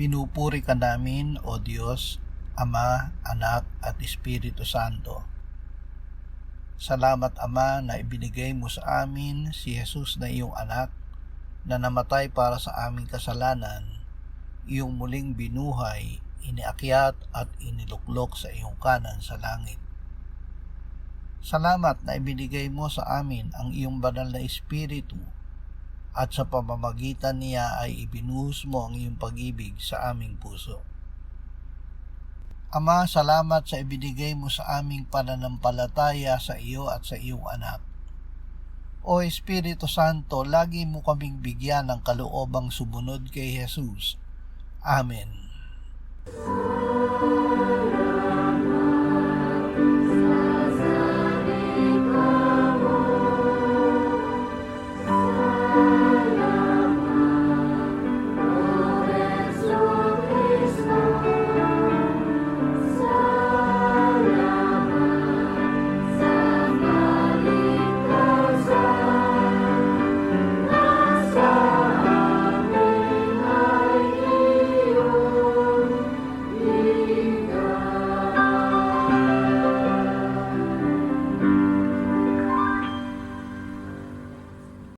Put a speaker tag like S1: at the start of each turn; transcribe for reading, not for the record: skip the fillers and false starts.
S1: Pinupuri ka namin, O Diyos, Ama, Anak at Espiritu Santo. Salamat, Ama, na ibinigay mo sa amin si Jesus na iyong anak na namatay para sa aming kasalanan, iyong muling binuhay, iniakyat at iniluklok sa iyong kanan sa langit. Salamat na ibinigay mo sa amin ang iyong banal na Espiritu at sa pamamagitan niya ay ibinuhos mo ang iyong pag-ibig sa aming puso. Ama, salamat sa ibinigay mo sa aming pananampalataya sa iyo at sa iyong anak. O Espiritu Santo, lagi mo kaming bigyan ng kaloobang sumunod kay Jesus. Amen.